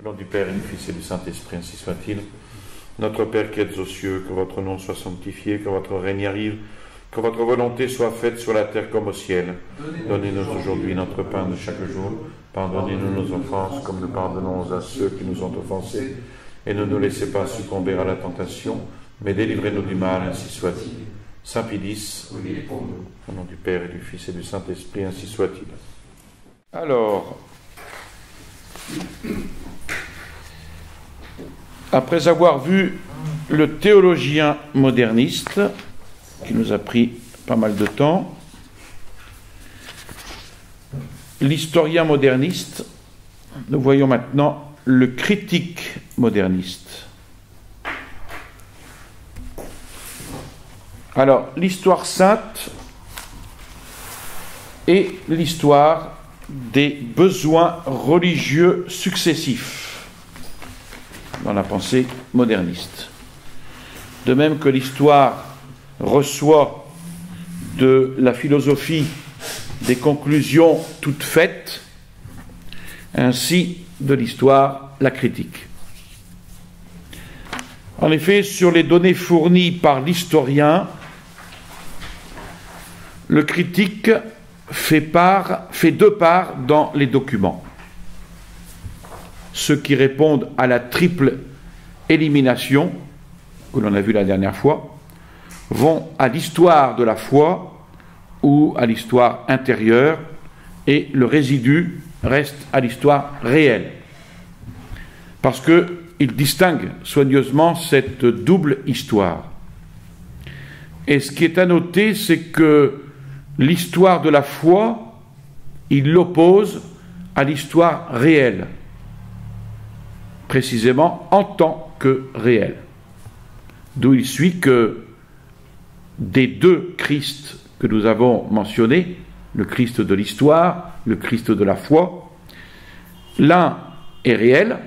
Au nom du Père et du Fils et du Saint-Esprit, ainsi soit-il. Notre Père qui êtes aux cieux, que votre nom soit sanctifié, que votre règne arrive, que votre volonté soit faite sur la terre comme au ciel. Donnez-nous aujourd'hui notre pain de chaque jour. Pardonnez-nous nos offenses, comme nous pardonnons à ceux qui nous ont offensés. Et ne nous laissez pas succomber à la tentation, mais délivrez-nous du mal, ainsi soit-il. Saint Pie X, au nom du Père et du Fils et du Saint-Esprit, ainsi soit-il. Alors, après avoir vu le théologien moderniste, qui nous a pris pas mal de temps, l'historien moderniste, nous voyons maintenant le critique moderniste. Alors, l'histoire sainte est l'histoire des besoins religieux successifs dans la pensée moderniste. De même que l'histoire reçoit de la philosophie des conclusions toutes faites, ainsi de l'histoire la critique. En effet, sur les données fournies par l'historien, le critique fait deux parts dans les documents. Ceux qui répondent à la triple élimination, que l'on a vu la dernière fois, vont à l'histoire de la foi ou à l'histoire intérieure, et le résidu reste à l'histoire réelle. Parce qu'il distingue soigneusement cette double histoire. Et ce qui est à noter, c'est que l'histoire de la foi, il l'oppose à l'histoire réelle, précisément en tant que réelle. D'où il suit que des deux Christ que nous avons mentionnés, le Christ de l'histoire, le Christ de la foi, l'un est réel,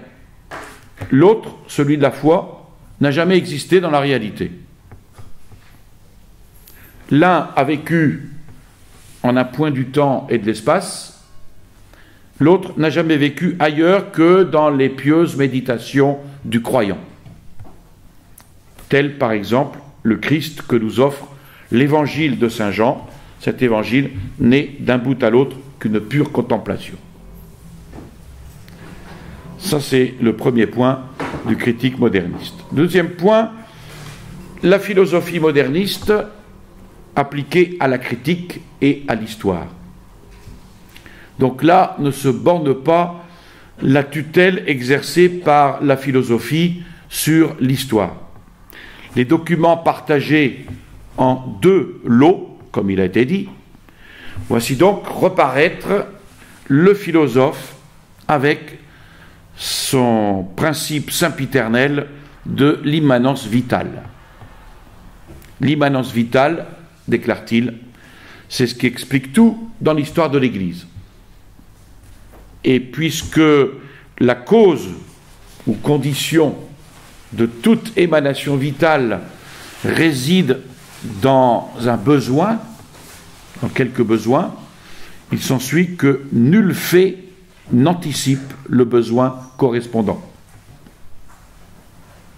l'autre, celui de la foi, n'a jamais existé dans la réalité. L'un a vécu en un point du temps et de l'espace, l'autre n'a jamais vécu ailleurs que dans les pieuses méditations du croyant. Tel par exemple le Christ que nous offre l'évangile de Saint Jean, cet évangile n'est d'un bout à l'autre qu'une pure contemplation. Ça c'est le premier point du critique moderniste. Deuxième point, la philosophie moderniste appliquée à la critique et à l'histoire. Donc là, ne se borne pas la tutelle exercée par la philosophie sur l'histoire. Les documents partagés en deux lots, comme il a été dit, voici donc reparaître le philosophe avec son principe sempiternel de l'immanence vitale. L'immanence vitale, déclare-t-il, c'est ce qui explique tout dans l'histoire de l'Église. Et puisque la cause ou condition de toute émanation vitale réside dans un besoin, dans quelques besoins, il s'ensuit que nul fait n'anticipe le besoin correspondant.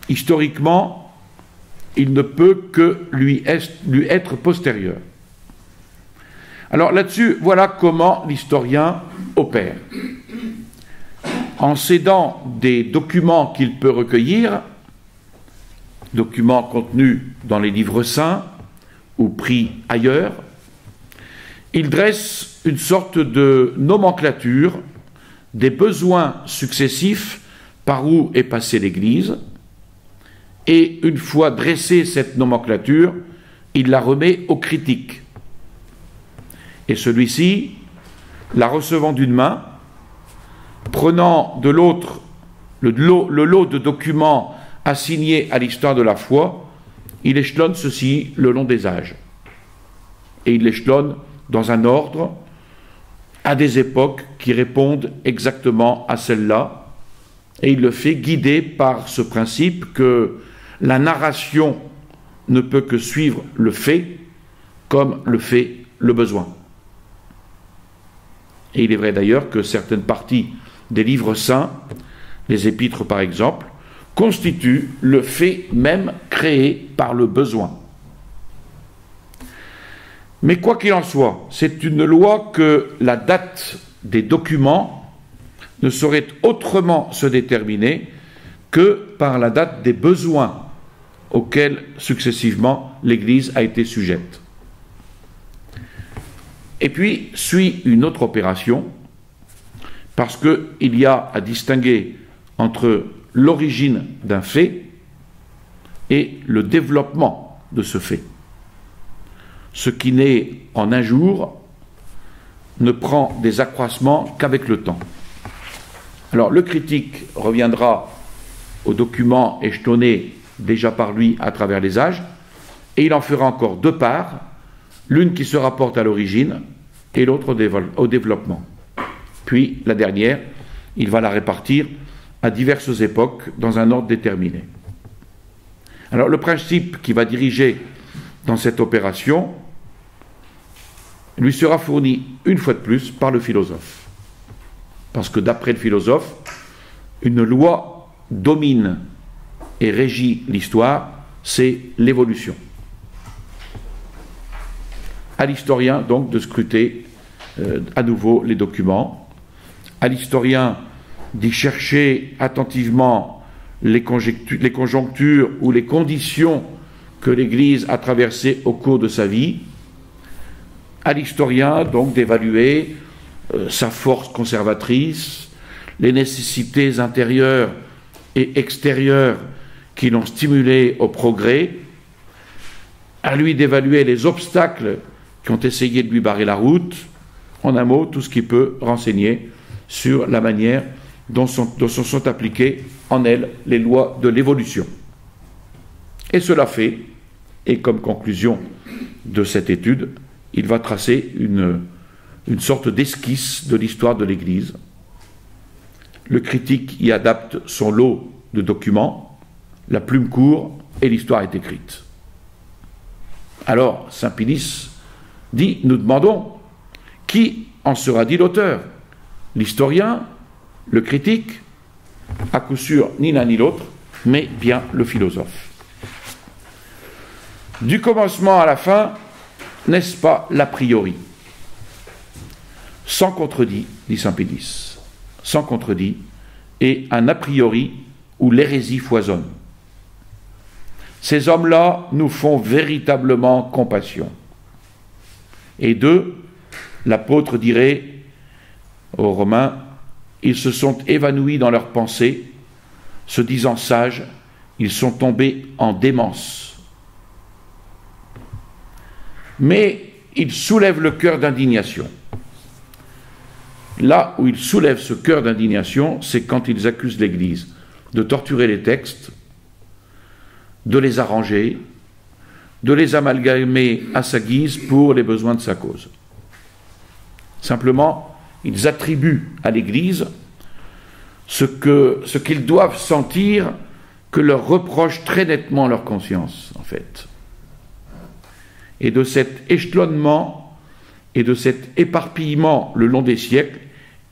Historiquement, il ne peut que lui être postérieur. Alors là-dessus, voilà comment l'historien opère. En s'aidant des documents qu'il peut recueillir, documents contenus dans les livres saints ou pris ailleurs, il dresse une sorte de nomenclature des besoins successifs par où est passée l'Église, et une fois dressée cette nomenclature, il la remet au critique. Et celui-ci, la recevant d'une main, prenant de l'autre le lot de documents assignés à l'histoire de la foi, il échelonne ceci le long des âges. Et il l'échelonne dans un ordre, à des époques qui répondent exactement à celle-là, et il le fait guider par ce principe que la narration ne peut que suivre le fait, comme le fait le besoin. Et il est vrai d'ailleurs que certaines parties des livres saints les épîtres par exemple, constituent le fait même créé par le besoin. Mais quoi qu'il en soit, c'est une loi que la date des documents ne saurait autrement se déterminer que par la date des besoins auxquels successivement l'Église a été sujette. Et puis suit une autre opération, parce qu'il y a à distinguer entre l'origine d'un fait et le développement de ce fait. Ce qui naît en un jour ne prend des accroissements qu'avec le temps. Alors le critique reviendra aux documents échelonnés déjà par lui à travers les âges, et il en fera encore deux parts, l'une qui se rapporte à l'origine et l'autre au développement. Puis la dernière, il va la répartir à diverses époques dans un ordre déterminé. Alors le principe qui va diriger dans cette opération lui sera fourni une fois de plus par le philosophe. Parce que d'après le philosophe, une loi domine et régit l'histoire, c'est l'évolution. À l'historien donc de scruter à nouveau les documents, à l'historien d'y chercher attentivement les conjonctures ou les conditions que l'Église a traversées au cours de sa vie, à l'historien donc d'évaluer sa force conservatrice, les nécessités intérieures et extérieures qui l'ont stimulé au progrès, à lui d'évaluer les obstacles qui ont essayé de lui barrer la route, en un mot, tout ce qui peut renseigner sur la manière dont sont appliquées en elle les lois de l'évolution. Et cela fait, et comme conclusion de cette étude, il va tracer une sorte d'esquisse de l'histoire de l'Église. Le critique y adapte son lot de documents, la plume court et l'histoire est écrite. Alors, Saint Pilice dit, nous demandons, qui en sera dit l'auteur? L'historien, le critique? À coup sûr, ni l'un ni l'autre, mais bien le philosophe. Du commencement à la fin, n'est-ce pas l'a priori? Sans contredit, dit Saint Pilice, sans contredit, et un a priori où l'hérésie foisonne. Ces hommes-là nous font véritablement compassion. Et d'eux, l'apôtre dirait aux Romains, ils se sont évanouis dans leurs pensées, se disant sages, ils sont tombés en démence. Mais ils soulèvent le cœur d'indignation. Là où ils soulèvent ce cœur d'indignation, c'est quand ils accusent l'Église de torturer les textes, de les arranger, de les amalgamer à sa guise pour les besoins de sa cause. Simplement, ils attribuent à l'Église ce qu'ils doivent sentir que leur reproche très nettement leur conscience, en fait. Et de cet échelonnement et de cet éparpillement le long des siècles,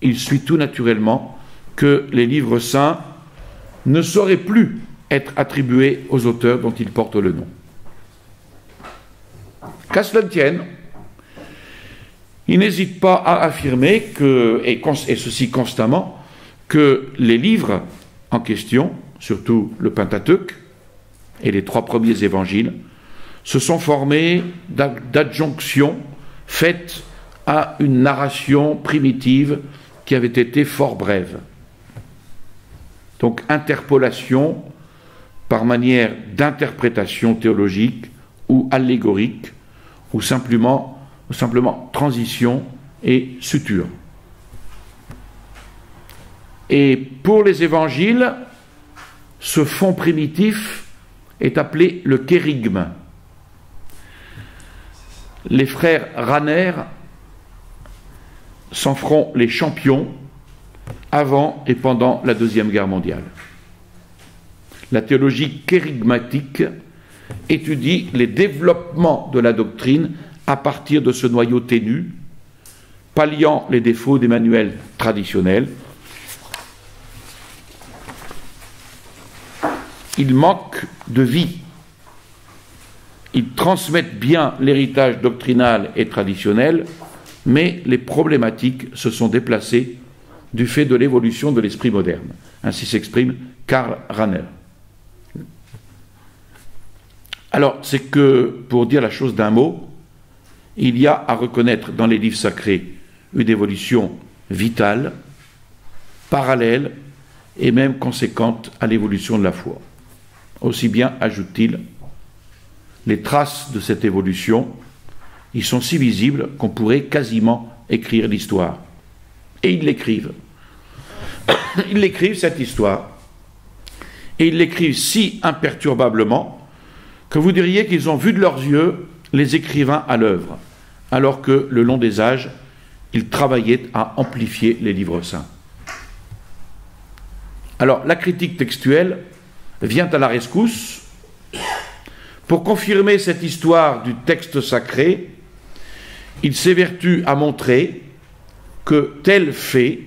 il suit tout naturellement que les livres saints ne sauraient plus être attribués aux auteurs dont ils portent le nom. Qu'à cela ne tienne, il n'hésite pas à affirmer que, et ceci constamment, que les livres en question, surtout le Pentateuque et les 3 premiers évangiles, se sont formés d'adjonctions faites à une narration primitive qui avait été fort brève. Donc interpolation par manière d'interprétation théologique ou allégorique, ou simplement transition et suture. Et pour les évangiles, ce fond primitif est appelé le kérygme. Les frères Raner s'en feront les champions avant et pendant la Deuxième Guerre mondiale. La théologie kérygmatique étudie les développements de la doctrine à partir de ce noyau ténu, palliant les défauts des manuels traditionnels, ils manquent de vie. Ils transmettent bien l'héritage doctrinal et traditionnel, mais les problématiques se sont déplacées du fait de l'évolution de l'esprit moderne. Ainsi s'exprime Karl Rahner. Alors, c'est que, pour dire la chose d'un mot, il y a à reconnaître dans les livres sacrés une évolution vitale, parallèle et même conséquente à l'évolution de la foi. Aussi bien, ajoute-t-il, les traces de cette évolution, ils sont si visibles qu'on pourrait quasiment écrire l'histoire. Et ils l'écrivent. Ils l'écrivent, cette histoire. Et ils l'écrivent si imperturbablement que vous diriez qu'ils ont vu de leurs yeux les écrivains à l'œuvre, alors que, le long des âges, ils travaillaient à amplifier les livres saints. Alors, la critique textuelle vient à la rescousse. Pour confirmer cette histoire du texte sacré, il s'évertue à montrer que tel fait,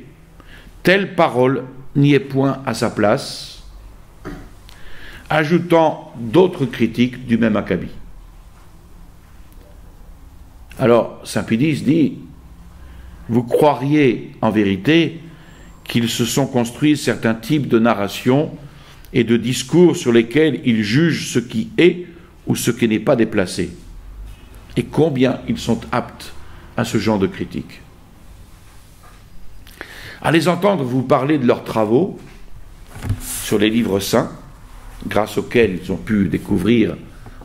telle parole n'y est point à sa place, ajoutant d'autres critiques du même acabit. Alors, saint Pédis dit, vous croiriez en vérité qu'ils se sont construits certains types de narration et de discours sur lesquels ils jugent ce qui est ou ce qui n'est pas déplacé. Et combien ils sont aptes à ce genre de critique. À les entendre vous parler de leurs travaux sur les livres saints, grâce auxquels ils ont pu découvrir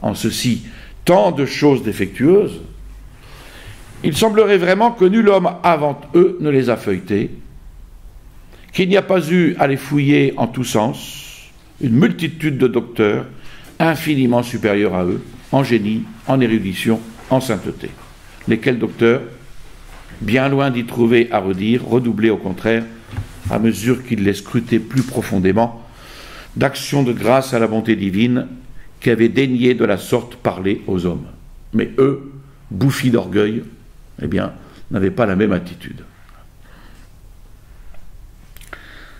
en ceci tant de choses défectueuses, il semblerait vraiment que nul homme avant eux ne les a feuilletés, qu'il n'y a pas eu à les fouiller en tous sens une multitude de docteurs infiniment supérieurs à eux, en génie, en érudition, en sainteté. Lesquels docteurs, bien loin d'y trouver à redire, redoublaient au contraire, à mesure qu'ils les scrutaient plus profondément, d'actions de grâce à la bonté divine qui avaient daigné de la sorte parler aux hommes. Mais eux, bouffis d'orgueil, eh bien, n'avaient pas la même attitude.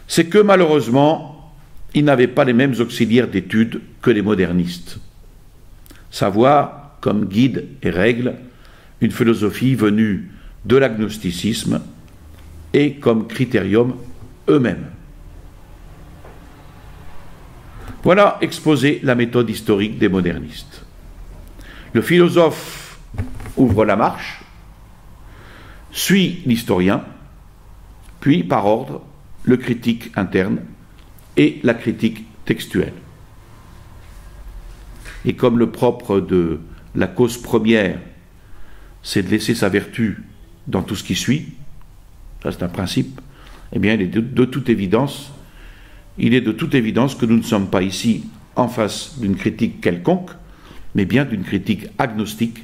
C'est que malheureusement, ils n'avaient pas les mêmes auxiliaires d'études que les modernistes. Savoir, comme guide et règle, une philosophie venue de l'agnosticisme et comme critérium eux-mêmes. Voilà exposé la méthode historique des modernistes. Le philosophe ouvre la marche, suit l'historien, puis, par ordre, le critique interne et la critique textuelle. Et comme le propre de la cause première, c'est de laisser sa vertu dans tout ce qui suit, ça c'est un principe, eh bien il est de toute évidence que nous ne sommes pas ici en face d'une critique quelconque, mais bien d'une critique agnostique,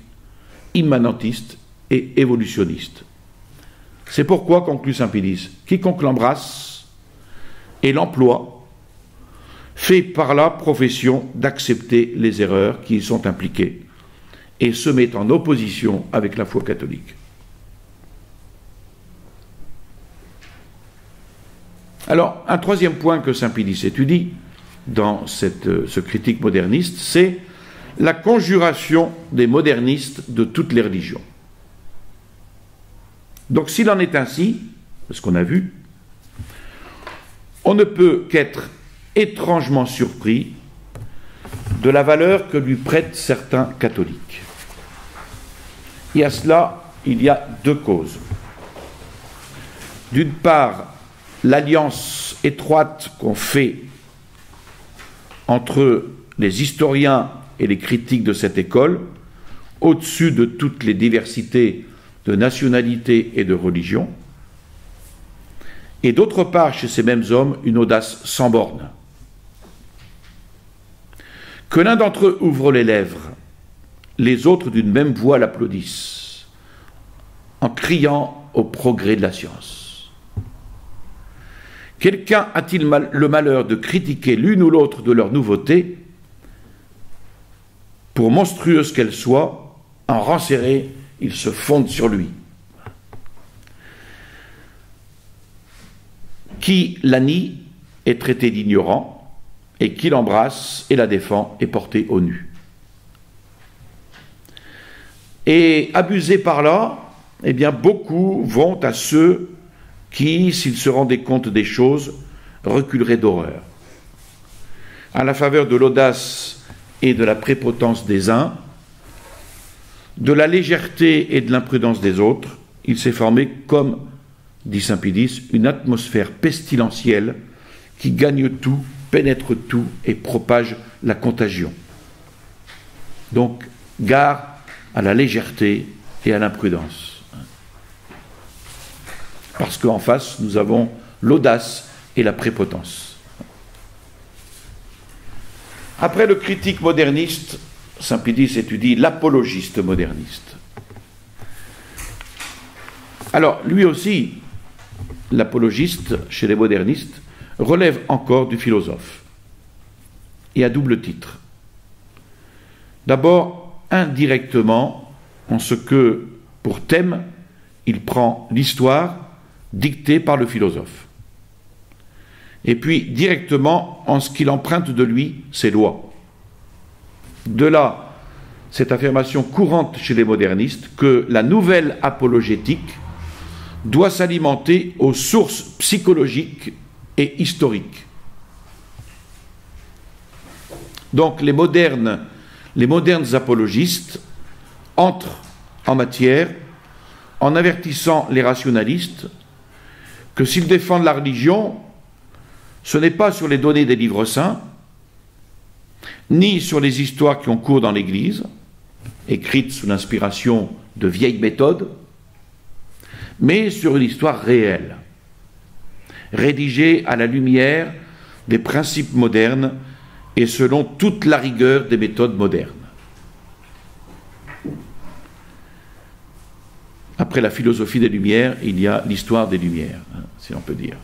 immanentiste et évolutionniste. C'est pourquoi, conclut saint Pédis, quiconque l'embrasse et l'emploie fait par là profession d'accepter les erreurs qui y sont impliquées et se met en opposition avec la foi catholique. Alors, un troisième point que saint Pédis étudie dans ce critique moderniste, c'est la conjuration des modernistes de toutes les religions. Donc, s'il en est ainsi, ce qu'on a vu, on ne peut qu'être étrangement surpris de la valeur que lui prêtent certains catholiques. Et à cela, il y a deux causes. D'une part, l'alliance étroite qu'on fait entre les historiens et les critiques de cette école, au-dessus de toutes les diversités de nationalités et de religions, et d'autre part, chez ces mêmes hommes, une audace sans borne. Que l'un d'entre eux ouvre les lèvres, les autres d'une même voix l'applaudissent, en criant au progrès de la science. Quelqu'un a-t-il le malheur de critiquer l'une ou l'autre de leurs nouveautés, pour monstrueuse qu'elle soit, en rang serré, ils se fondent sur lui. Qui la nie est traité d'ignorant, et qui l'embrasse et la défend est porté au nu. Et abusés par là, eh bien beaucoup vont à ceux qui, s'ils se rendaient compte des choses, reculeraient d'horreur. À la faveur de l'audace et de la prépotence des uns, de la légèreté et de l'imprudence des autres, il s'est formé, comme dit saint Pédis, une atmosphère pestilentielle qui gagne tout, pénètre tout et propage la contagion. Donc, gare à la légèreté et à l'imprudence. Parce qu'en face, nous avons l'audace et la prépotence. Après le critique moderniste, saint Pédis étudie l'apologiste moderniste. Alors, lui aussi, l'apologiste, chez les modernistes, relève encore du philosophe, et à double titre. D'abord, indirectement, en ce que, pour thème, il prend l'histoire dictée par le philosophe. Et puis, directement, en ce qu'il emprunte de lui, ses lois. De là, cette affirmation courante chez les modernistes que la nouvelle apologétique doit s'alimenter aux sources psychologiques et historiques. Donc les modernes apologistes entrent en matière en avertissant les rationalistes que s'ils défendent la religion, ce n'est pas sur les données des livres saints, ni sur les histoires qui ont cours dans l'Église, écrites sous l'inspiration de vieilles méthodes, mais sur une histoire réelle, rédigée à la lumière des principes modernes et selon toute la rigueur des méthodes modernes. Après la philosophie des Lumières, il y a l'histoire des Lumières, si on peut dire.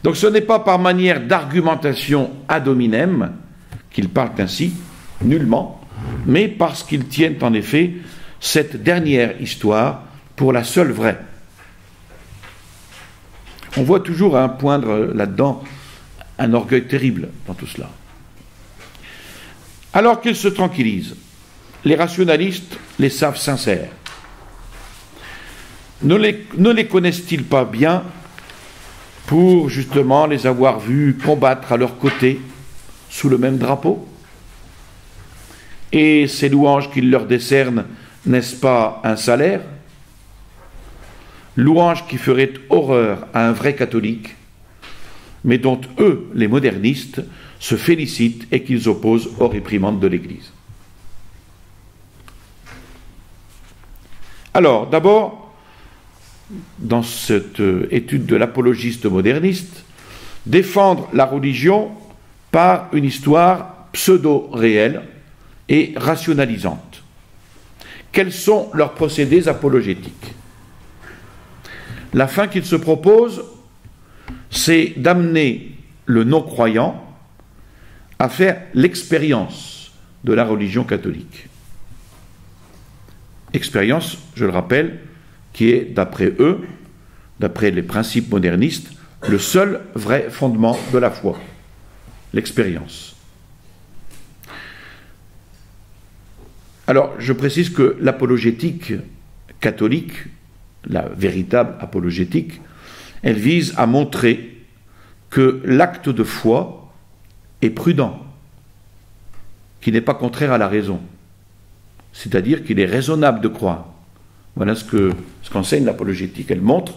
Donc ce n'est pas par manière d'argumentation ad hominem qu'ils parlent ainsi, nullement, mais parce qu'ils tiennent en effet cette dernière histoire pour la seule vraie. On voit toujours poindre là-dedans un orgueil terrible dans tout cela. Alors qu'ils se tranquillisent, les rationalistes les savent sincères. Ne les connaissent-ils pas bien pour justement les avoir vus combattre à leur côté sous le même drapeau? Et ces louanges qu'ils leur décernent, n'est-ce pas un salaire? Louanges qui feraient horreur à un vrai catholique, mais dont eux, les modernistes, se félicitent et qu'ils opposent aux réprimandes de l'Église. Alors, d'abord, dans cette étude de l'apologiste moderniste, défendre la religion par une histoire pseudo-réelle et rationalisante. Quels sont leurs procédés apologétiques? La fin qu'ils se proposent, c'est d'amener le non-croyant à faire l'expérience de la religion catholique. Expérience, je le rappelle, qui est, d'après eux, d'après les principes modernistes, le seul vrai fondement de la foi, l'expérience. Alors, je précise que l'apologétique catholique, la véritable apologétique, elle vise à montrer que l'acte de foi est prudent, qu'il n'est pas contraire à la raison, c'est-à-dire qu'il est raisonnable de croire. Voilà ce qu'enseigne l'apologétique. Elle montre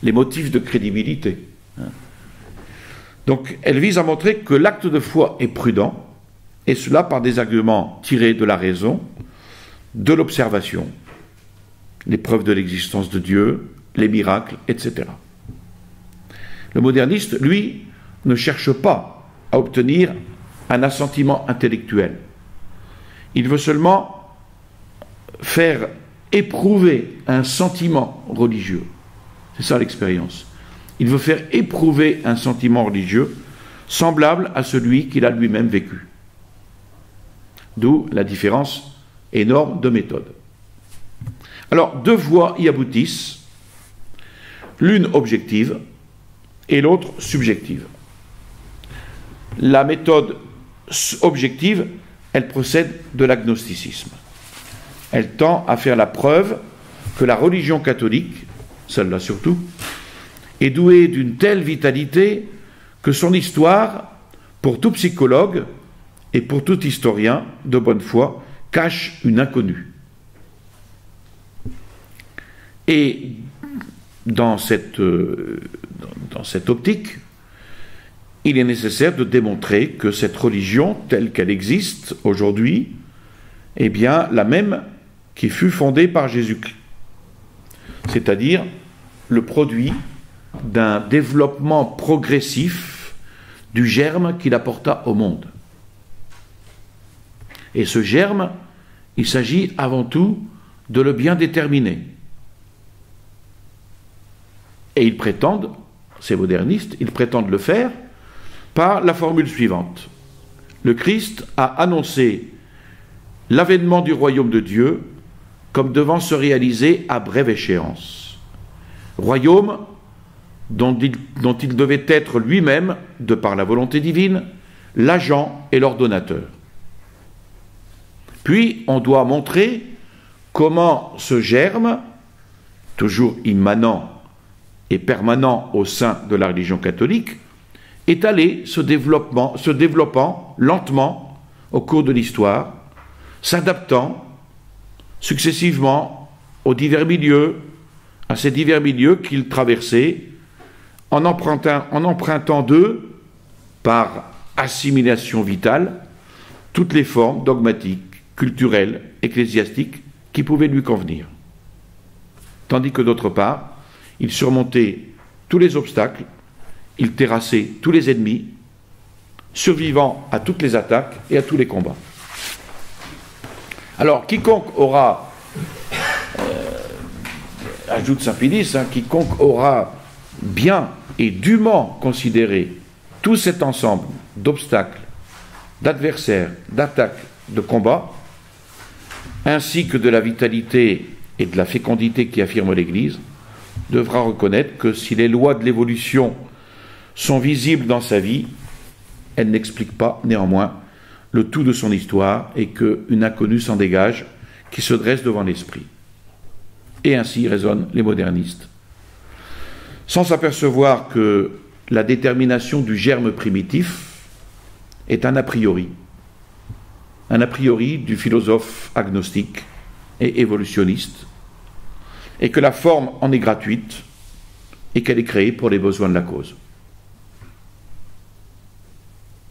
les motifs de crédibilité. Donc, elle vise à montrer que l'acte de foi est prudent, et cela par des arguments tirés de la raison, de l'observation, les preuves de l'existence de Dieu, les miracles, etc. Le moderniste, lui, ne cherche pas à obtenir un assentiment intellectuel. Il veut seulement faire éprouver un sentiment religieux. C'est ça l'expérience. Il veut faire éprouver un sentiment religieux semblable à celui qu'il a lui-même vécu. D'où la différence énorme de méthode. Alors, deux voies y aboutissent, l'une objective et l'autre subjective. La méthode objective, elle procède de l'agnosticisme. Elle tend à faire la preuve que la religion catholique, celle-là surtout, est douée d'une telle vitalité que son histoire, pour tout psychologue et pour tout historien de bonne foi, cache une inconnue. Et dans cette optique, il est nécessaire de démontrer que cette religion, telle qu'elle existe aujourd'hui, est bien la même qui fut fondée par Jésus-Christ. C'est-à-dire le produit d'un développement progressif du germe qu'il apporta au monde. Et ce germe, il s'agit avant tout de le bien déterminer. Et ils prétendent, ces modernistes, ils prétendent le faire par la formule suivante. Le Christ a annoncé l'avènement du royaume de Dieu comme devant se réaliser à brève échéance. Royaume dont il devait être lui-même, de par la volonté divine, l'agent et l'ordonnateur. Puis, on doit montrer comment ce germe, toujours immanent et permanent au sein de la religion catholique, est allé se développant lentement au cours de l'histoire, s'adaptant successivement aux divers milieux, à ces divers milieux qu'il traversait, en empruntant d'eux, par assimilation vitale, toutes les formes dogmatiques, culturelles, ecclésiastiques qui pouvaient lui convenir. Tandis que d'autre part, il surmontait tous les obstacles, il terrassait tous les ennemis, survivant à toutes les attaques et à tous les combats. Alors, quiconque aura, ajoute Saint Pilice, quiconque aura bien et dûment considéré tout cet ensemble d'obstacles, d'adversaires, d'attaques, de combats, ainsi que de la vitalité et de la fécondité qui affirme l'Église, devra reconnaître que si les lois de l'évolution sont visibles dans sa vie, elles n'expliquent pas néanmoins le tout de son histoire et qu'une inconnue s'en dégage qui se dresse devant l'esprit. Et ainsi raisonnent les modernistes, sans s'apercevoir que la détermination du germe primitif est un a priori du philosophe agnostique et évolutionniste, et que la forme en est gratuite et qu'elle est créée pour les besoins de la cause.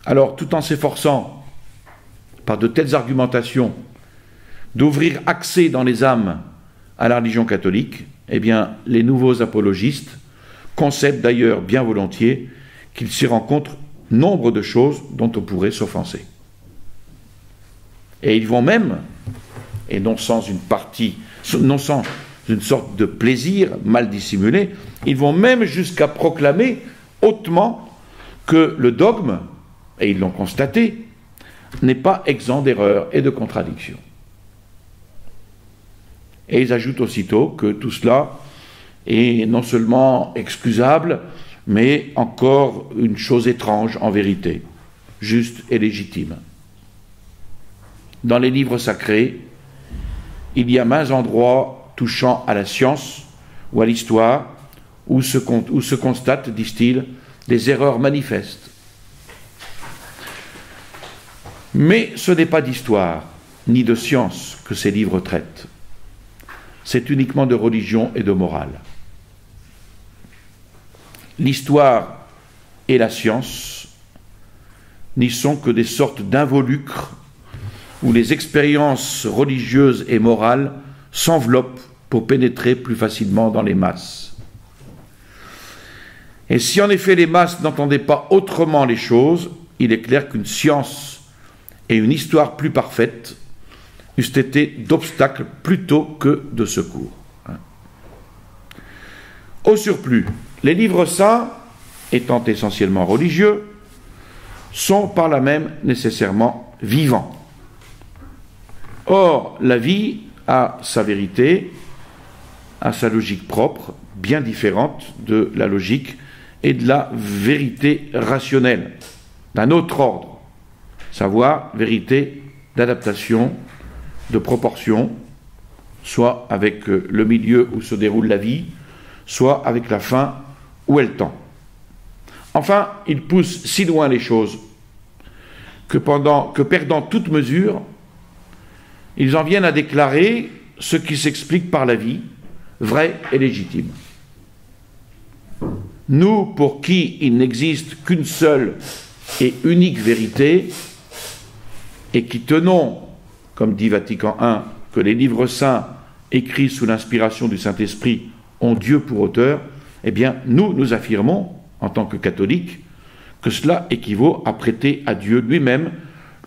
Alors, tout en s'efforçant, par de telles argumentations, d'ouvrir accès dans les âmes à la religion catholique, eh bien, les nouveaux apologistes concèdent d'ailleurs bien volontiers qu'il s'y rencontre nombre de choses dont on pourrait s'offenser. Et ils vont même, et non sans une sorte de plaisir mal dissimulé, ils vont même jusqu'à proclamer hautement que le dogme, et ils l'ont constaté, n'est pas exempt d'erreurs et de contradictions. Et ils ajoutent aussitôt que tout cela est non seulement excusable, mais encore une chose étrange en vérité, juste et légitime. Dans les livres sacrés, il y a maints endroits touchant à la science ou à l'histoire où se constatent, disent-ils, des erreurs manifestes. Mais ce n'est pas d'histoire ni de science que ces livres traitent. C'est uniquement de religion et de morale. L'histoire et la science n'y sont que des sortes d'involucres où les expériences religieuses et morales s'enveloppent pour pénétrer plus facilement dans les masses. Et si en effet les masses n'entendaient pas autrement les choses, il est clair qu'une science et une histoire plus parfaites eussent été d'obstacles plutôt que de secours. Au surplus, les livres saints, étant essentiellement religieux, sont par là même nécessairement vivants. Or, la vie a sa vérité, a sa logique propre, bien différente de la logique et de la vérité rationnelle. d'un autre ordre, savoir vérité d'adaptation, de proportion, soit avec le milieu où se déroule la vie, soit avec la fin où elle tend. Enfin, il pousse si loin les choses que perdant toute mesure, ils en viennent à déclarer ce qui s'explique par la vie, vrai et légitime. Nous, pour qui il n'existe qu'une seule et unique vérité, et qui tenons, comme dit Vatican I, que les livres saints écrits sous l'inspiration du Saint-Esprit ont Dieu pour auteur, eh bien, nous affirmons, en tant que catholiques, que cela équivaut à prêter à Dieu lui-même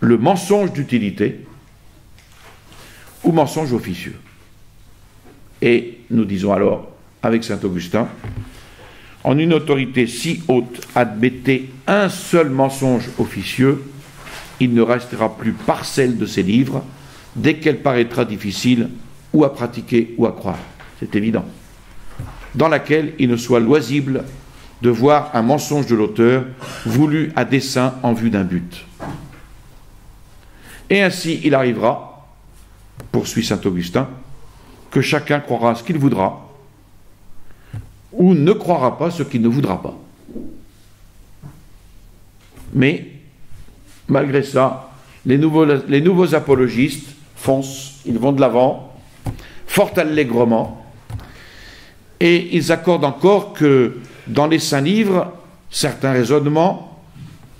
le mensonge d'utilité ou mensonge officieux. Et nous disons alors, avec saint Augustin, en une autorité si haute, admettez un seul mensonge officieux, il ne restera plus parcelle de ces livres, dès qu'elle paraîtra difficile ou à pratiquer ou à croire. C'est évident. Dans laquelle il ne soit loisible de voir un mensonge de l'auteur voulu à dessein en vue d'un but. Et ainsi il arrivera, poursuit saint Augustin, que chacun croira ce qu'il voudra, ou ne croira pas ce qu'il ne voudra pas. Mais, malgré ça, les nouveaux apologistes foncent, ils vont de l'avant, fort allègrement, et ils accordent encore que dans les saints livres, certains raisonnements,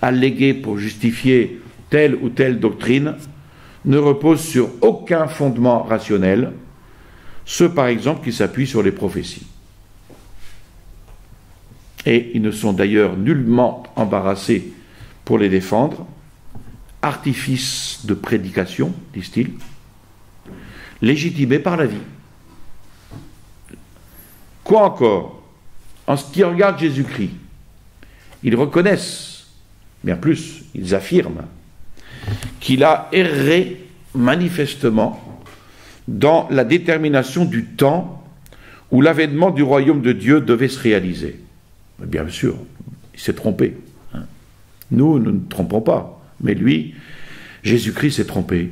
allégués pour justifier telle ou telle doctrine, ne reposent sur aucun fondement rationnel, ceux par exemple qui s'appuient sur les prophéties. Et ils ne sont d'ailleurs nullement embarrassés pour les défendre. Artifice de prédication, disent-ils, légitimé par la vie. Quoi encore? En ce qui regarde Jésus-Christ, ils reconnaissent, bien plus, ils affirment, qu'il a erré manifestement dans la détermination du temps où l'avènement du royaume de Dieu devait se réaliser. Bien sûr, il s'est trompé. Nous ne nous trompons pas. Mais lui, Jésus-Christ s'est trompé.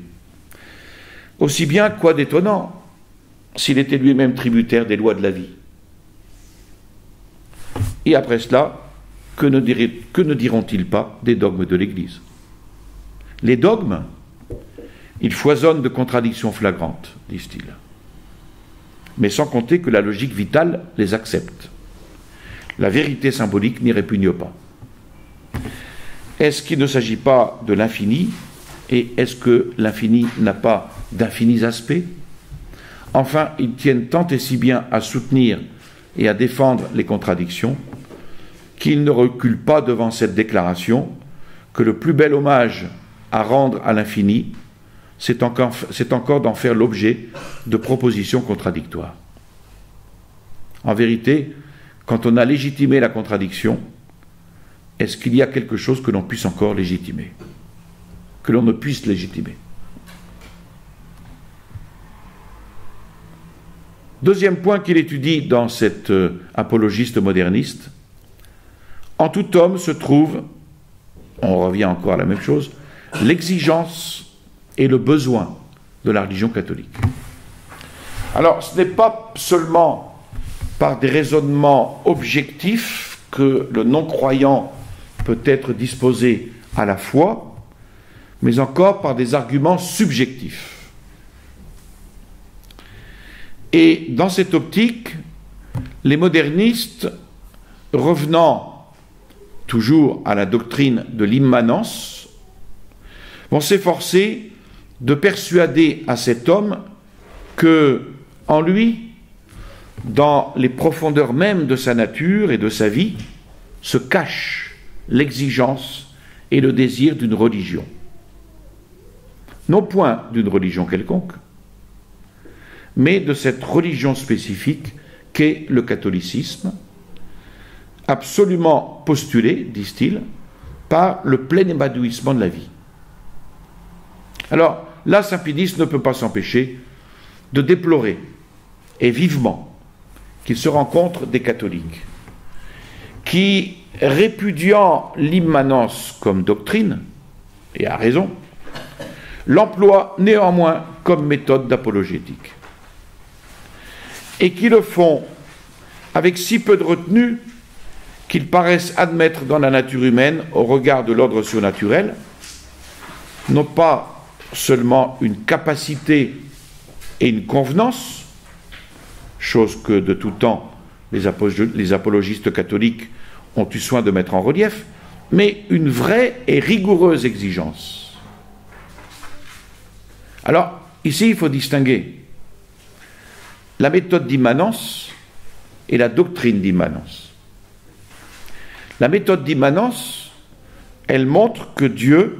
Aussi bien, quoi d'étonnant, s'il était lui-même tributaire des lois de la vie. Et après cela, que ne diront-ils pas des dogmes de l'Église? Les dogmes, ils foisonnent de contradictions flagrantes, disent-ils. Mais sans compter que la logique vitale les accepte. La vérité symbolique n'y répugne pas. Est-ce qu'il ne s'agit pas de l'infini? Et est-ce que l'infini n'a pas d'infinis aspects? Enfin, ils tiennent tant et si bien à soutenir et à défendre les contradictions qu'ils ne reculent pas devant cette déclaration que le plus bel hommage à rendre à l'infini, c'est encore d'en faire l'objet de propositions contradictoires. En vérité, quand on a légitimé la contradiction, est-ce qu'il y a quelque chose que l'on puisse encore légitimer? Que l'on ne puisse légitimer? Deuxième point qu'il étudie dans cet apologiste moderniste, en tout homme se trouve, on revient encore à la même chose, l'exigence et le besoin de la religion catholique. Alors, ce n'est pas seulement par des raisonnements objectifs que le non-croyant peut être disposé à la foi, mais encore par des arguments subjectifs. Et dans cette optique, les modernistes, revenant toujours à la doctrine de l'immanence, vont s'efforcer de persuader à cet homme que, en lui, dans les profondeurs mêmes de sa nature et de sa vie, se cachent l'exigence et le désir d'une religion. Non point d'une religion quelconque, mais de cette religion spécifique qu'est le catholicisme, absolument postulé, disent-ils, par le plein épanouissement de la vie. Alors, là, saint Pédis ne peut pas s'empêcher de déplorer, et vivement, qu'il se rencontre des catholiques qui répudiant l'immanence comme doctrine, et à raison, l'emploient néanmoins comme méthode d'apologétique. Et qui le font avec si peu de retenue qu'ils paraissent admettre dans la nature humaine, au regard de l'ordre surnaturel, non pas seulement une capacité et une convenance, chose que de tout temps les apologistes catholiques ont eu soin de mettre en relief, mais une vraie et rigoureuse exigence. Alors, ici, il faut distinguer la méthode d'immanence et la doctrine d'immanence. La méthode d'immanence, elle montre que Dieu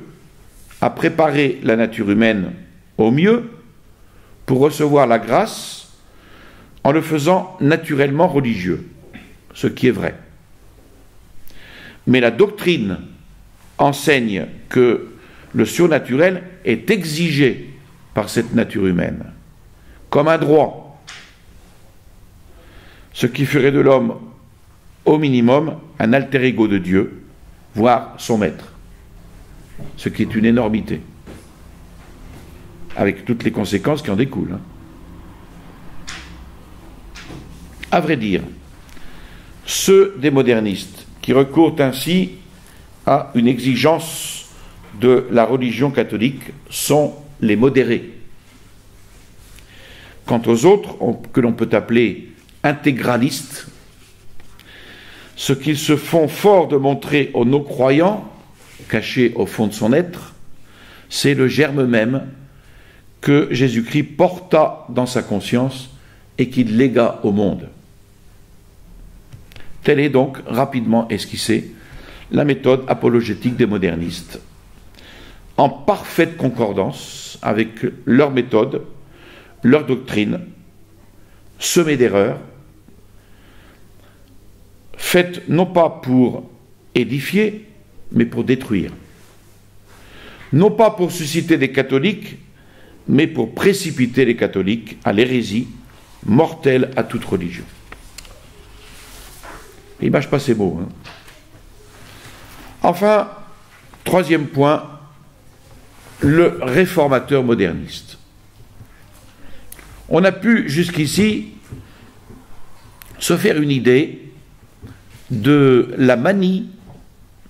a préparé la nature humaine au mieux pour recevoir la grâce en le faisant naturellement religieux, ce qui est vrai. Mais la doctrine enseigne que le surnaturel est exigé par cette nature humaine, comme un droit, ce qui ferait de l'homme, au minimum, un alter ego de Dieu, voire son maître, ce qui est une énormité, avec toutes les conséquences qui en découlent. À vrai dire, ceux des modernistes qui recourent ainsi à une exigence de la religion catholique sont les modérés. Quant aux autres, que l'on peut appeler intégralistes, ce qu'ils se font fort de montrer aux non-croyants, cachés au fond de son être, c'est le germe même que Jésus-Christ porta dans sa conscience et qu'il légua au monde. Telle est donc, rapidement esquissée, la méthode apologétique des modernistes, en parfaite concordance avec leur méthode, leur doctrine, semée d'erreurs, faite non pas pour édifier, mais pour détruire. Non pas pour susciter des catholiques, mais pour précipiter les catholiques à l'hérésie mortelle à toute religion. Il mâche pas ces mots. Enfin, troisième point, le réformateur moderniste. On a pu jusqu'ici se faire une idée de la manie,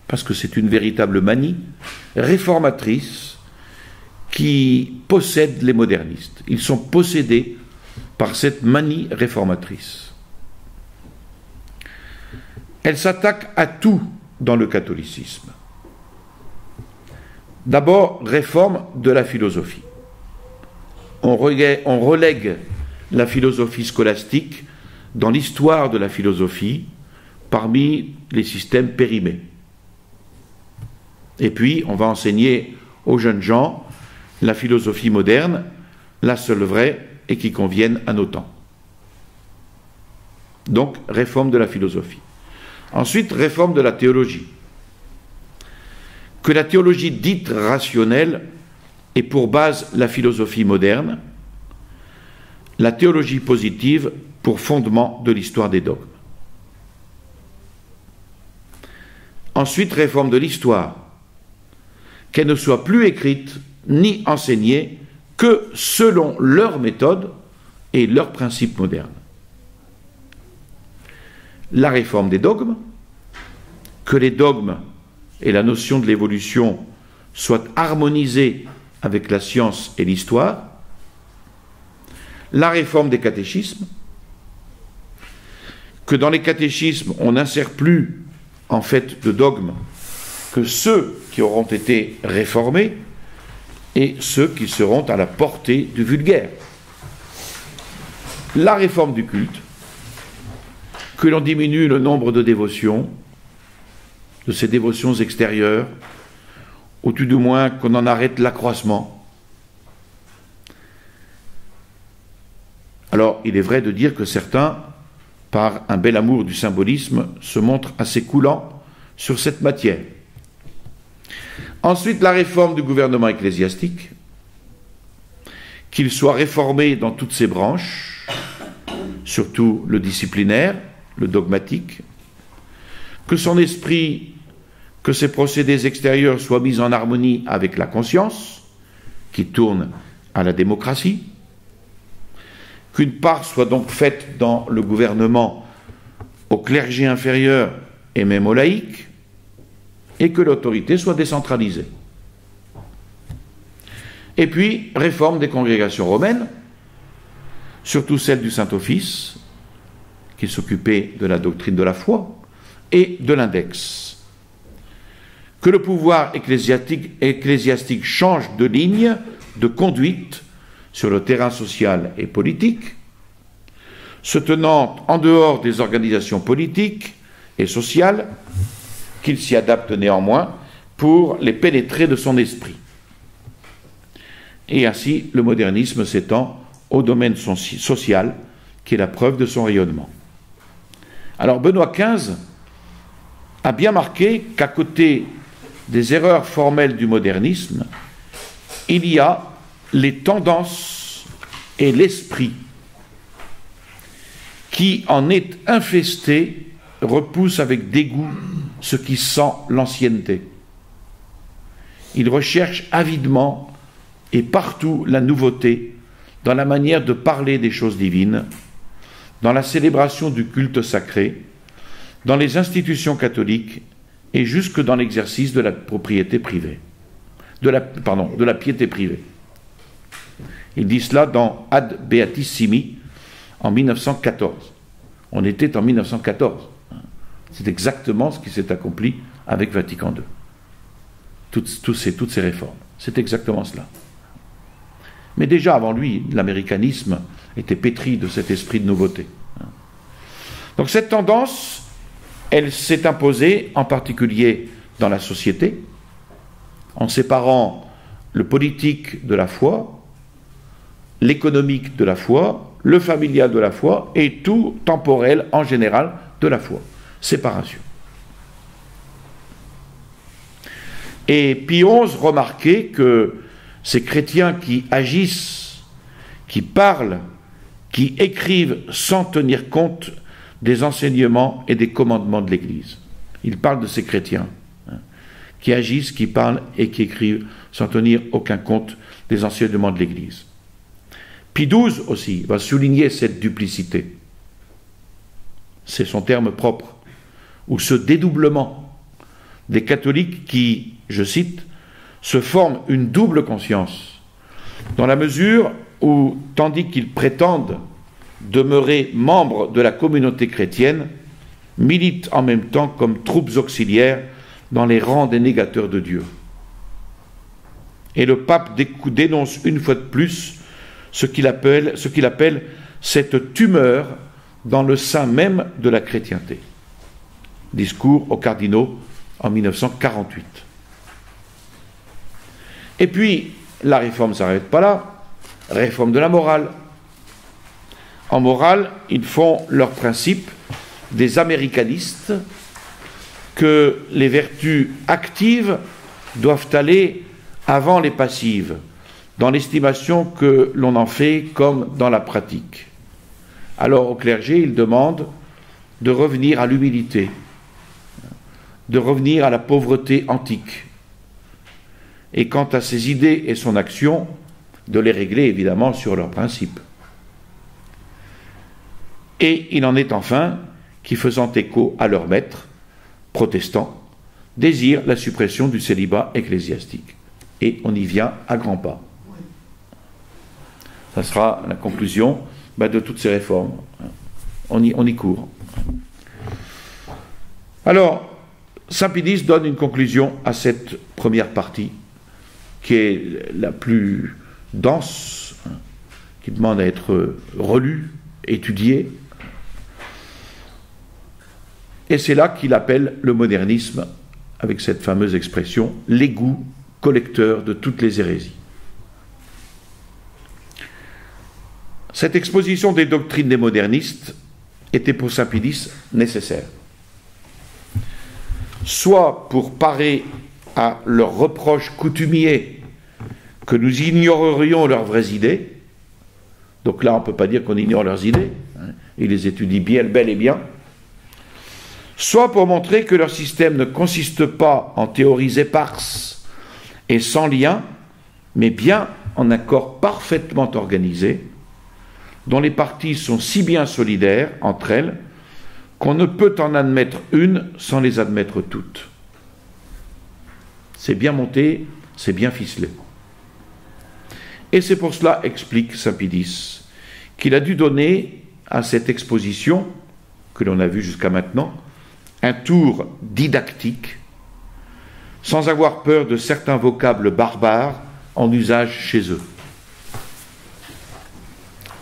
parce que c'est une véritable manie, réformatrice qui possède les modernistes. Ils sont possédés par cette manie réformatrice. Elle s'attaque à tout dans le catholicisme. D'abord, réforme de la philosophie. On relègue la philosophie scolastique dans l'histoire de la philosophie parmi les systèmes périmés. Et puis, on va enseigner aux jeunes gens la philosophie moderne, la seule vraie et qui convienne à nos temps. Donc, réforme de la philosophie. Ensuite, réforme de la théologie. Que la théologie dite rationnelle ait pour base la philosophie moderne, la théologie positive pour fondement de l'histoire des dogmes. Ensuite, réforme de l'histoire, qu'elle ne soit plus écrite ni enseignée que selon leur méthode et leurs principes modernes. La réforme des dogmes, que les dogmes et la notion de l'évolution soient harmonisés avec la science et l'histoire. La réforme des catéchismes, que dans les catéchismes on n'insère plus en fait de dogmes que ceux qui auront été réformés et ceux qui seront à la portée du vulgaire. La réforme du culte, que l'on diminue le nombre de dévotions, de ces dévotions extérieures, ou tout du moins qu'on en arrête l'accroissement. Alors, il est vrai de dire que certains, par un bel amour du symbolisme, se montrent assez coulants sur cette matière. Ensuite, la réforme du gouvernement ecclésiastique, qu'il soit réformé dans toutes ses branches, surtout le disciplinaire, le dogmatique, que son esprit, que ses procédés extérieurs soient mis en harmonie avec la conscience, qui tourne à la démocratie, qu'une part soit donc faite dans le gouvernement au clergé inférieur et même aux laïcs, et que l'autorité soit décentralisée. Et puis, réforme des congrégations romaines, surtout celle du Saint-Office, qui s'occupait de la doctrine de la foi, et de l'index. Que le pouvoir ecclésiastique change de ligne de conduite sur le terrain social et politique, se tenant en dehors des organisations politiques et sociales, qu'il s'y adapte néanmoins pour les pénétrer de son esprit. Et ainsi, le modernisme s'étend au domaine social, qui est la preuve de son rayonnement. Alors, Benoît XV a bien marqué qu'à côté des erreurs formelles du modernisme, il y a les tendances et l'esprit qui en est infesté repousse avec dégoût ce qui sent l'ancienneté. Il recherche avidement et partout la nouveauté dans la manière de parler des choses divines, dans la célébration du culte sacré, dans les institutions catholiques et jusque dans l'exercice de la propriété privée, de la piété privée. Il dit cela dans Ad Beatissimi en 1914. On était en 1914. C'est exactement ce qui s'est accompli avec Vatican II. Toutes ces réformes. C'est exactement cela. Mais déjà avant lui, l'américanisme était pétri de cet esprit de nouveauté. Donc cette tendance, elle s'est imposée en particulier dans la société, en séparant le politique de la foi, l'économique de la foi, le familial de la foi et tout temporel en général de la foi. Séparation. Et Pie XI remarquait que ces chrétiens qui agissent, qui parlent, qui écrivent sans tenir compte des enseignements et des commandements de l'Église. Il parle de ces chrétiens qui agissent, qui parlent et qui écrivent sans tenir aucun compte des enseignements de l'Église. Pie XII aussi va souligner cette duplicité. C'est son terme propre. Ou ce dédoublement des catholiques qui, je cite, se forment une double conscience, dans la mesure où, tandis qu'ils prétendent demeurer membres de la communauté chrétienne, militent en même temps comme troupes auxiliaires dans les rangs des négateurs de Dieu. Et le pape dénonce une fois de plus ce qu'il appelle cette tumeur dans le sein même de la chrétienté. Discours aux cardinaux en 1948. Et puis, la réforme ne s'arrête pas là, réforme de la morale. En morale, ils font leur principe des américanistes que les vertus actives doivent aller avant les passives, dans l'estimation que l'on en fait comme dans la pratique. Alors au clergé, ils demandent de revenir à l'humilité, de revenir à la pauvreté antique. Et quant à ses idées et son action, de les régler évidemment sur leurs principes. Et il en est enfin qui, faisant écho à leur maître, protestant, désirent la suppression du célibat ecclésiastique. Et on y vient à grands pas. Ça sera la conclusion de toutes ces réformes. On y court. Alors, Saint Pie X donne une conclusion à cette première partie, qui est la plus dense, qui demande à être relue, étudiée. Et c'est là qu'il appelle le modernisme, avec cette fameuse expression, l'égout collecteur de toutes les hérésies. Cette exposition des doctrines des modernistes était pour Saint Pie X nécessaire. Soit pour parer à leurs reproches coutumiers que nous ignorerions leurs vraies idées, donc là on ne peut pas dire qu'on ignore leurs idées, ils les étudient bel et bien, soit pour montrer que leur système ne consiste pas en théories éparses et sans lien, mais bien en un corps parfaitement organisé, dont les parties sont si bien solidaires entre elles qu'on ne peut en admettre une sans les admettre toutes. C'est bien monté, c'est bien ficelé. Et c'est pour cela, explique saint Pédis, qu'il a dû donner à cette exposition, que l'on a vue jusqu'à maintenant, un tour didactique, sans avoir peur de certains vocables barbares en usage chez eux.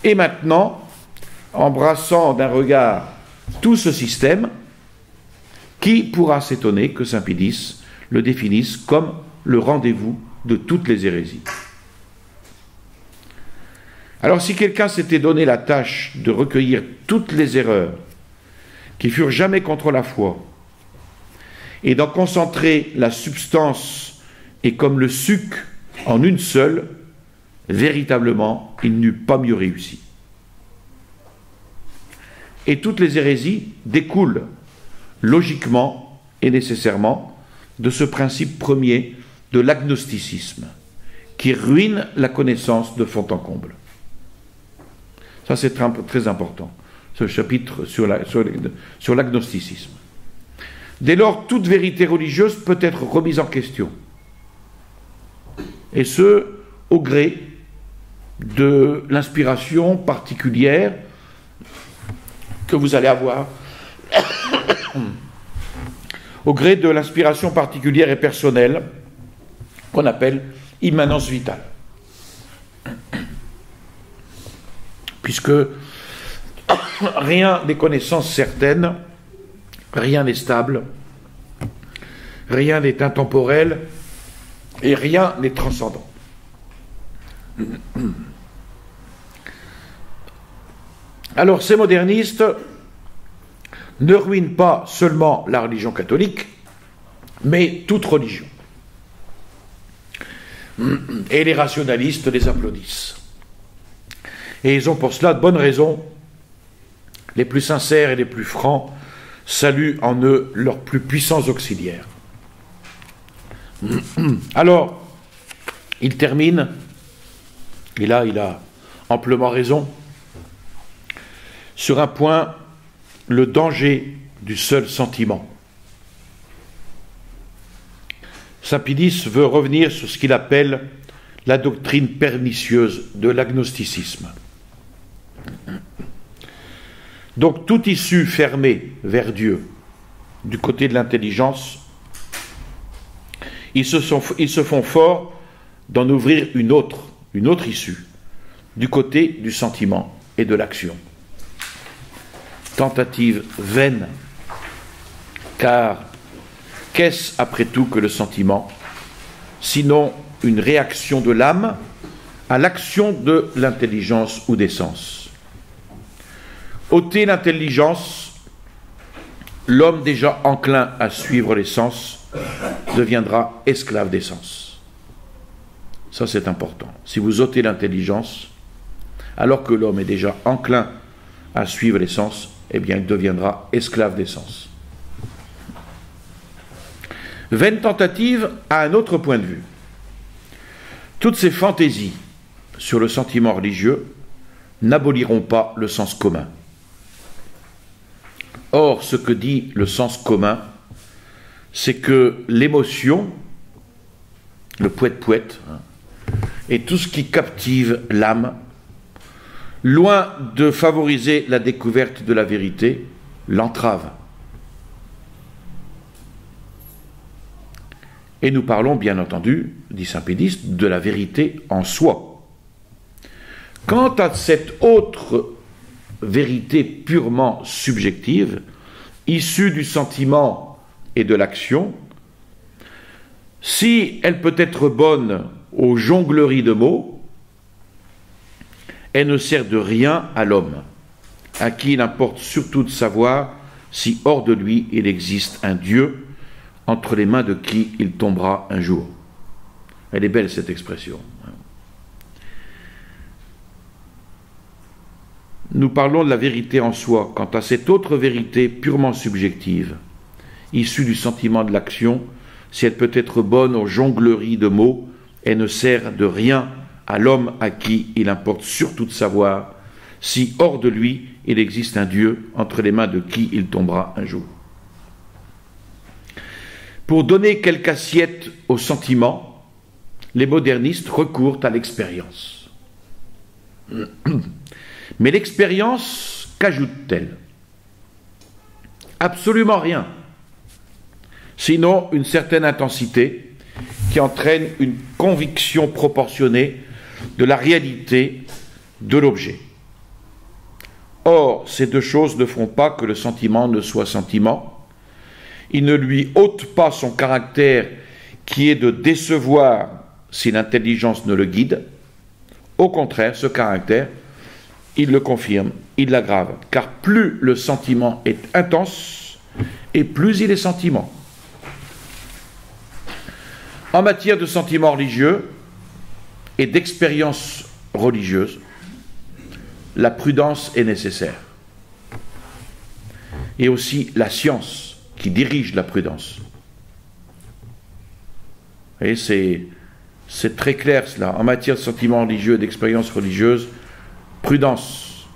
Et maintenant, embrassant d'un regard tout ce système, qui pourra s'étonner que saint Pédis le définisse comme le rendez-vous de toutes les hérésies. Alors si quelqu'un s'était donné la tâche de recueillir toutes les erreurs qui furent jamais contre la foi, et d'en concentrer la substance et comme le suc en une seule, véritablement, il n'eût pas mieux réussi. Et toutes les hérésies découlent logiquement et nécessairement de ce principe premier de l'agnosticisme, qui ruine la connaissance de fond en comble. Ça, c'est très important, ce chapitre sur l'agnosticisme. Dès lors, toute vérité religieuse peut être remise en question, et ce, au gré de l'inspiration particulière que vous allez avoir, au gré de l'inspiration particulière et personnelle qu'on appelle immanence vitale. Puisque rien n'est connaissance certaine, rien n'est stable, rien n'est intemporel et rien n'est transcendant. Alors ces modernistes ne ruinent pas seulement la religion catholique, mais toute religion. Et les rationalistes les applaudissent. Et ils ont pour cela de bonnes raisons. Les plus sincères et les plus francs saluent en eux leurs plus puissants auxiliaires. Alors, il termine, et là il a amplement raison, sur un point, le danger du seul sentiment. Saint Pédis veut revenir sur ce qu'il appelle la doctrine pernicieuse de l'agnosticisme. Donc toute issue fermée vers Dieu du côté de l'intelligence, ils se font forts d'en ouvrir une autre issue, du côté du sentiment et de l'action. Tentative vaine, car qu'est-ce après tout que le sentiment, sinon une réaction de l'âme à l'action de l'intelligence ou des sens. Ôter l'intelligence, l'homme déjà enclin à suivre les sens deviendra esclave des sens. Ça c'est important. Si vous ôtez l'intelligence, alors que l'homme est déjà enclin à suivre les sens, eh bien il deviendra esclave des sens. Vaine tentative à un autre point de vue. Toutes ces fantaisies sur le sentiment religieux n'aboliront pas le sens commun. Or, ce que dit le sens commun, c'est que l'émotion, le poète-poète, et tout ce qui captive l'âme, loin de favoriser la découverte de la vérité, l'entrave. Et nous parlons, bien entendu, dit saint Pédis, de la vérité en soi. Quant à cette autre vérité purement subjective, issue du sentiment et de l'action, si elle peut être bonne aux jongleries de mots, elle ne sert de rien à l'homme, à qui il importe surtout de savoir si hors de lui il existe un Dieu, entre les mains de qui il tombera un jour. Elle est belle cette expression. Nous parlons de la vérité en soi. Quant à cette autre vérité purement subjective, issue du sentiment de l'action, si elle peut être bonne aux jongleries de mots, elle ne sert de rien à l'homme à qui il importe surtout de savoir si hors de lui il existe un Dieu entre les mains de qui il tombera un jour. Pour donner quelque assiette au sentiment, les modernistes recourent à l'expérience. Mais l'expérience, qu'ajoute-t-elle? Absolument rien. Sinon une certaine intensité qui entraîne une conviction proportionnée de la réalité de l'objet. Or, ces deux choses ne font pas que le sentiment ne soit sentiment. Il ne lui ôte pas son caractère qui est de décevoir si l'intelligence ne le guide. Au contraire, ce caractère, il le confirme, il l'aggrave, car plus le sentiment est intense, et plus il est sentiment. En matière de sentiments religieux et d'expériences religieuses, la prudence est nécessaire. Et aussi la science qui dirige la prudence. Vous voyez, c'est très clair cela. En matière de sentiments religieux et d'expériences religieuses, prudence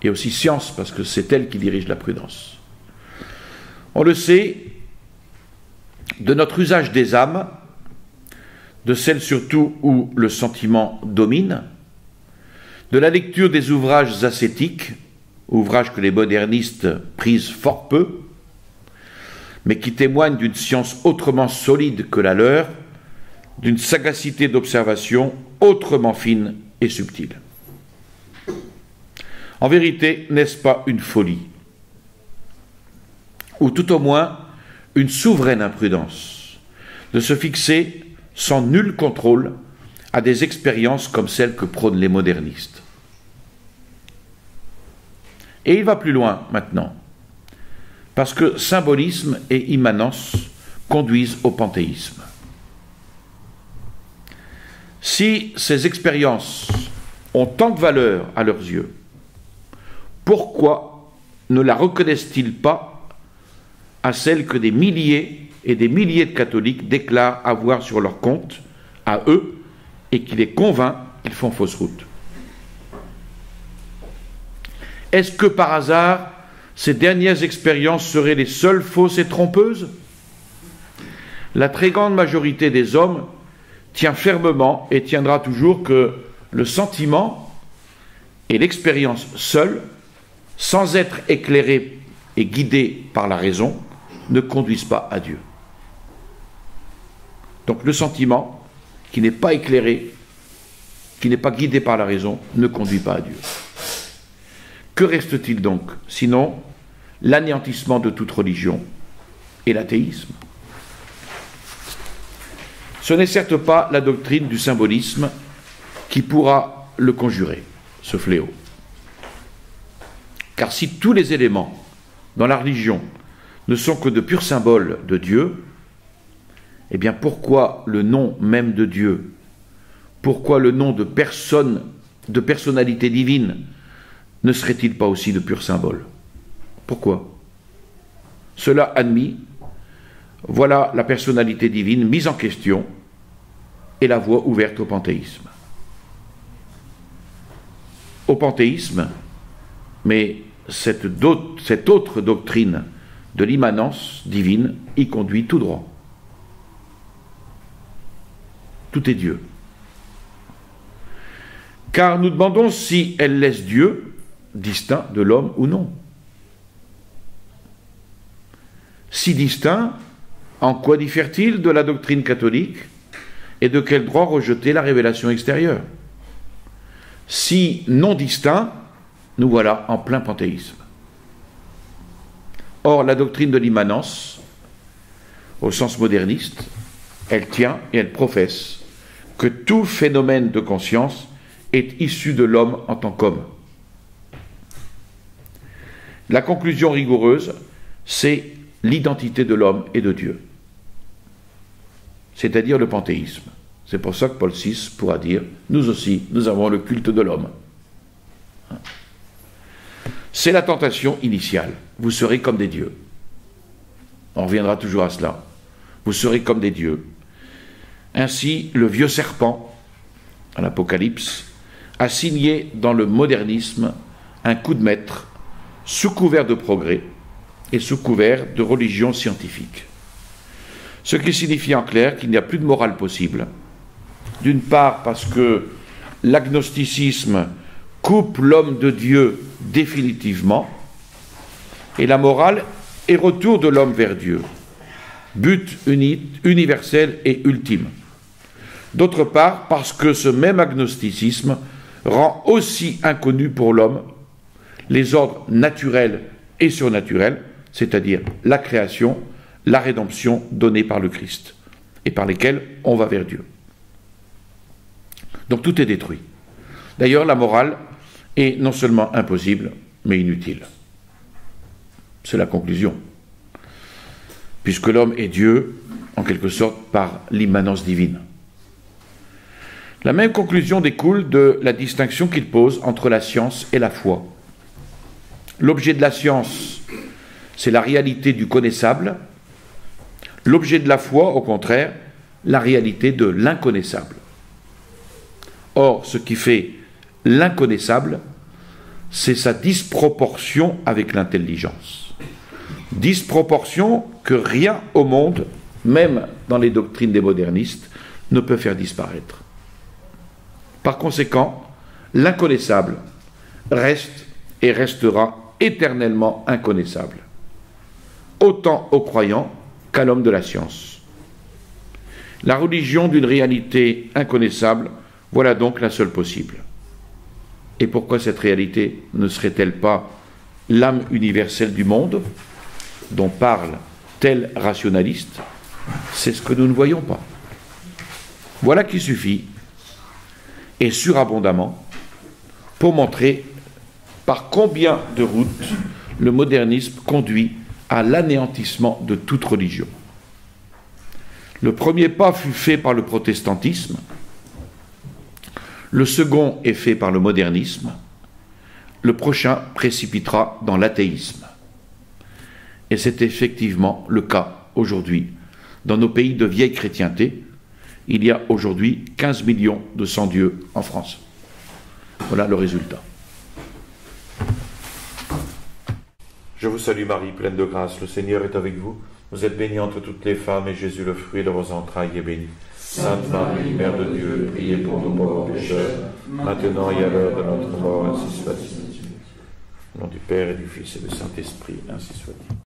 et aussi science, parce que c'est elle qui dirige la prudence. On le sait, de notre usage des âmes, de celles surtout où le sentiment domine, de la lecture des ouvrages ascétiques, ouvrages que les modernistes prisent fort peu, mais qui témoignent d'une science autrement solide que la leur, d'une sagacité d'observation autrement fine et subtile. En vérité, n'est-ce pas une folie, ou tout au moins une souveraine imprudence, de se fixer sans nul contrôle à des expériences comme celles que prônent les modernistes. Et il va plus loin maintenant, parce que symbolisme et immanence conduisent au panthéisme. Si ces expériences ont tant de valeur à leurs yeux, pourquoi ne la reconnaissent-ils pas à celles que des milliers et des milliers de catholiques déclarent avoir sur leur compte, à eux, et qui les convainc qu'ils font fausse route? Est-ce que par hasard, ces dernières expériences seraient les seules fausses et trompeuses? La très grande majorité des hommes tient fermement et tiendra toujours que le sentiment et l'expérience seuls, sans être éclairés et guidés par la raison, ne conduisent pas à Dieu. Donc le sentiment, qui n'est pas éclairé, qui n'est pas guidé par la raison, ne conduit pas à Dieu. Que reste-t-il donc, sinon l'anéantissement de toute religion et l'athéisme? Ce n'est certes pas la doctrine du symbolisme qui pourra le conjurer, ce fléau. Car si tous les éléments dans la religion ne sont que de purs symboles de Dieu, eh bien pourquoi le nom même de Dieu, pourquoi le nom de personne, de personnalité divine, ne serait-il pas aussi de purs symboles? Pourquoi? Cela admis, voilà la personnalité divine mise en question et la voie ouverte au panthéisme. Au panthéisme, mais cette autre doctrine de l'immanence divine y conduit tout droit. Tout est Dieu. Car nous demandons si elle laisse Dieu distinct de l'homme ou non. Si distinct, en quoi diffère-t-il de la doctrine catholique et de quel droit rejeter la révélation extérieure? Si non distinct, nous voilà en plein panthéisme. Or, la doctrine de l'immanence, au sens moderniste, elle tient et elle professe que tout phénomène de conscience est issu de l'homme en tant qu'homme. La conclusion rigoureuse, c'est l'identité de l'homme et de Dieu, c'est-à-dire le panthéisme. C'est pour ça que Paul VI pourra dire, nous aussi, nous avons le culte de l'homme. C'est la tentation initiale, vous serez comme des dieux. On reviendra toujours à cela. Vous serez comme des dieux. Ainsi, le vieux serpent, à l'Apocalypse, a signé dans le modernisme un coup de maître sous couvert de progrès et sous couvert de religion scientifique. Ce qui signifie en clair qu'il n'y a plus de morale possible. D'une part parce que l'agnosticisme coupe l'homme de Dieu définitivement, et la morale est retour de l'homme vers Dieu, but universel et ultime. D'autre part parce que ce même agnosticisme rend aussi inconnu pour l'homme les ordres naturels et surnaturels, c'est-à-dire la création, la rédemption donnée par le Christ, et par lesquels on va vers Dieu. Donc tout est détruit. D'ailleurs, la morale est non seulement impossible, mais inutile. C'est la conclusion. Puisque l'homme est Dieu, en quelque sorte, par l'immanence divine. La même conclusion découle de la distinction qu'il pose entre la science et la foi. L'objet de la science, c'est la réalité du connaissable. L'objet de la foi, au contraire, la réalité de l'inconnaissable. Or, ce qui fait l'inconnaissable, c'est sa disproportion avec l'intelligence. Disproportion que rien au monde, même dans les doctrines des modernistes, ne peut faire disparaître. Par conséquent, l'inconnaissable reste et restera éternellement inconnaissable, autant aux croyants qu'à l'homme de la science. La religion d'une réalité inconnaissable, voilà donc la seule possible. Et pourquoi cette réalité ne serait-elle pas l'âme universelle du monde, dont parle tel rationaliste? C'est ce que nous ne voyons pas. Voilà qui suffit, et surabondamment, pour montrer par combien de routes le modernisme conduit à l'anéantissement de toute religion. Le premier pas fut fait par le protestantisme, le second est fait par le modernisme, le prochain précipitera dans l'athéisme. Et c'est effectivement le cas aujourd'hui. Dans nos pays de vieille chrétienté, il y a aujourd'hui 15 millions de sans-dieux en France. Voilà le résultat. Je vous salue Marie, pleine de grâce, le Seigneur est avec vous. Vous êtes bénie entre toutes les femmes, et Jésus, le fruit de vos entrailles, est béni. Sainte Marie, Mère de Dieu, priez pour nous pauvres pécheurs, maintenant et à l'heure de notre mort, ainsi soit-il. Au nom du Père et du Fils et du Saint-Esprit, ainsi soit-il.